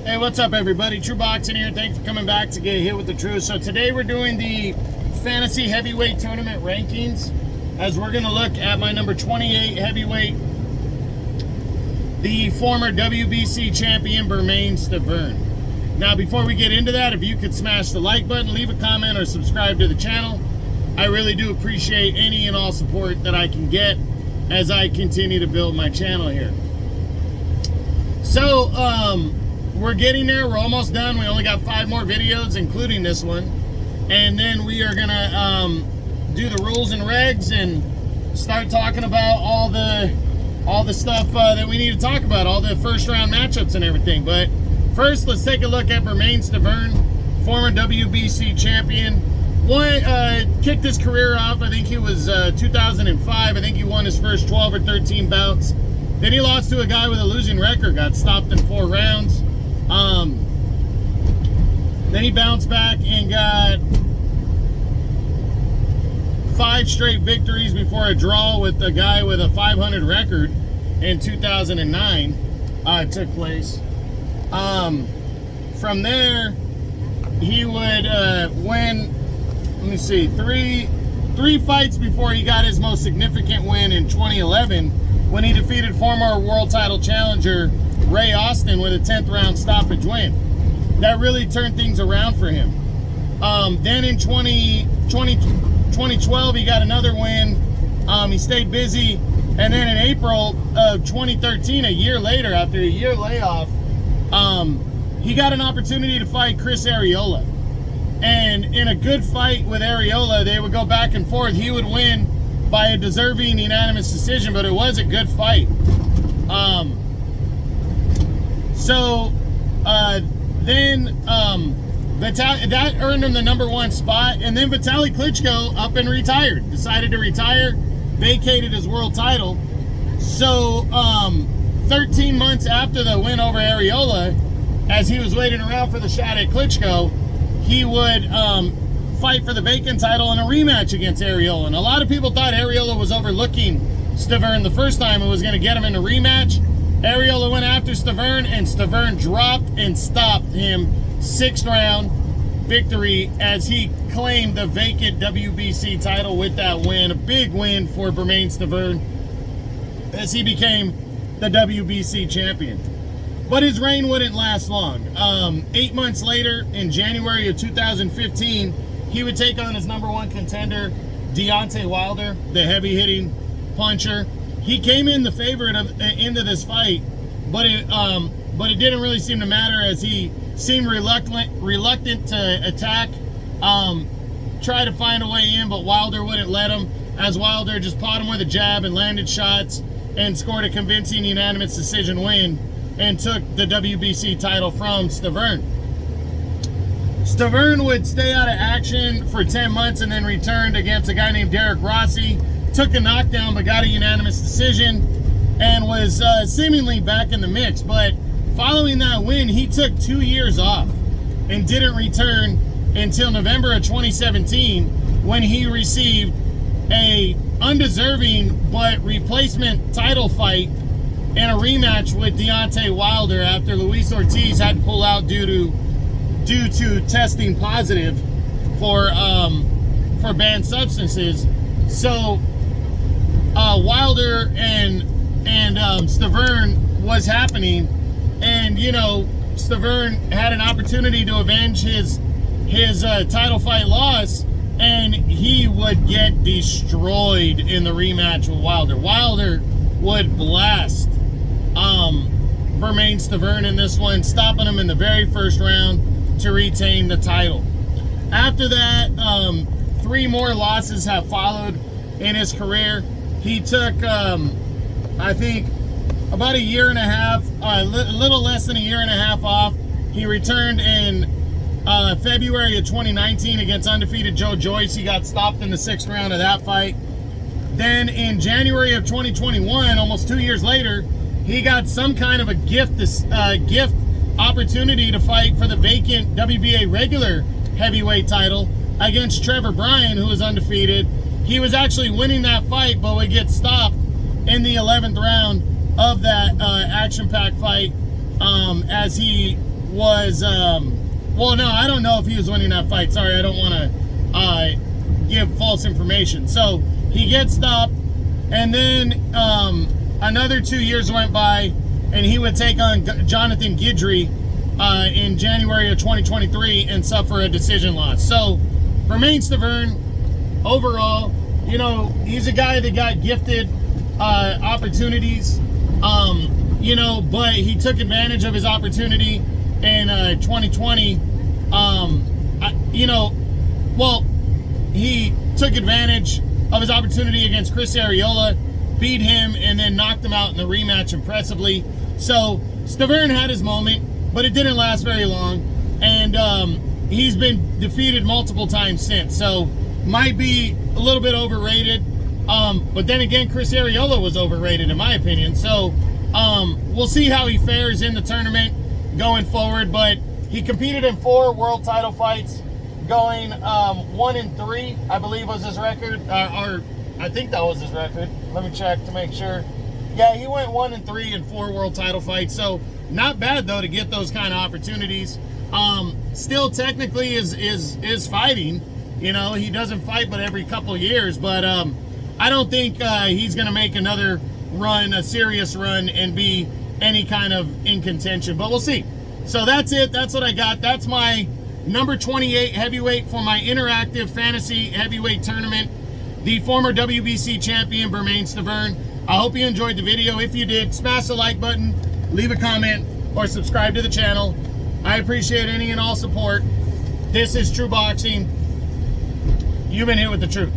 Hey, what's up, everybody? True Boxing here. Thanks for coming back to get hit with the truth. So today we're doing the fantasy heavyweight tournament rankings, as we're going to look at my number 28 heavyweight, the former WBC champion Bermane Stiverne. Now, before we get into that, if you could smash the like button, leave a comment, or subscribe to the channel, I really do appreciate any and all support that I can get as I continue to build my channel here. So, we're getting there. We're almost done. We only got 5 more videos, including this one. And then we are going to do the rules and regs and start talking about all the stuff that we need to talk about, all the first round matchups and everything. But first, let's take a look at Bermane Stiverne, former WBC champion. Kicked his career off, I think he was 2005. I think he won his first 12 or 13 bouts. Then he lost to a guy with a losing record, got stopped in 4 rounds. Then he bounced back and got 5 straight victories before a draw with a guy with a 500 record in 2009. It took place. From there, he would win, let me see, three fights before he got his most significant win in 2011, when he defeated former world title challenger Ray Austin with a 10th round stoppage win. That really turned things around for him. Then in 2012, he got another win. He stayed busy. And then in April of 2013, a year later, after a year layoff, he got an opportunity to fight Chris Arreola. And in a good fight with Arreola, they would go back and forth. He would win by a deserving unanimous decision, but it was a good fight. That earned him the #1 spot, and then Vitaly Klitschko up and retired. Decided to retire, vacated his world title. So 13 months after the win over Arreola, as he was waiting around for the shot at Klitschko, he would fight for the vacant title in a rematch against Arreola. And a lot of people thought Arreola was overlooking Stiverne the first time and was going to get him in a rematch. Arreola went after Stiverne, and Stiverne dropped and stopped him. 6th round victory as he claimed the vacant WBC title with that win. A big win for Bermane Stiverne as he became the WBC champion. But his reign wouldn't last long. 8 months later, in January of 2015, he would take on his #1 contender, Deontay Wilder, the heavy-hitting puncher. He came in the favorite into this fight, but it didn't really seem to matter, as he seemed reluctant to attack, try to find a way in, but Wilder wouldn't let him, as Wilder just pawed him with a jab and landed shots and scored a convincing unanimous decision win and took the WBC title from Stiverne. Stiverne would stay out of action for 10 months and then returned against a guy named Derek Rossi. Took a knockdown but got a unanimous decision and was seemingly back in the mix. But following that win, he took 2 years off and didn't return until November of 2017, when he received a undeserving but replacement title fight and a rematch with Deontay Wilder after Luis Ortiz had to pull out due to testing positive for banned substances. So Wilder and Stiverne was happening, and Stiverne had an opportunity to avenge his title fight loss, and he would get destroyed in the rematch with Wilder. Wilder would blast Bermane Stiverne in this one, stopping him in the very first round to retain the title. After that, 3 more losses have followed in his career. He took, I think, about a year and a half, a little less than a year and a half off. He returned in February of 2019 against undefeated Joe Joyce. He got stopped in the 6th round of that fight. Then in January of 2021, almost 2 years later, he got some kind of a gift opportunity to fight for the vacant WBA regular heavyweight title against Trevor Bryan, who was undefeated. He was actually winning that fight, but would get stopped in the 11th round of that action-packed fight as he was, well, no, I don't know if he was winning that fight. Sorry, I don't want to give false information. So he gets stopped, and then another 2 years went by, and he would take on Jonathan Guidry in January of 2023 and suffer a decision loss. So Bermane Stiverne, overall, you know, he's a guy that got gifted opportunities, you know, but he took advantage of his opportunity in 2020. You know, well, he took advantage of his opportunity against Chris Arreola, beat him, and then knocked him out in the rematch impressively. So Stiverne had his moment, but it didn't last very long, and he's been defeated multiple times since. So might be a little bit overrated, but then again, Chris Arreola was overrated in my opinion. So we'll see how he fares in the tournament going forward. But he competed in 4 world title fights, going 1-3, I believe was his record, or I think that was his record. Let me check to make sure. Yeah, he went 1-3 in 4 world title fights. So not bad though to get those kind of opportunities. Still technically is fighting. You know, he doesn't fight but every couple of years, but I don't think he's going to make another run, a serious run, and be any kind of in contention, but we'll see. So that's it. That's what I got. That's my number 28 heavyweight for my interactive fantasy heavyweight tournament, the former WBC champion Bermane Stiverne. I hope you enjoyed the video. If you did, smash the like button, leave a comment, or subscribe to the channel. I appreciate any and all support. This is True Boxing. You've been hit with the truth.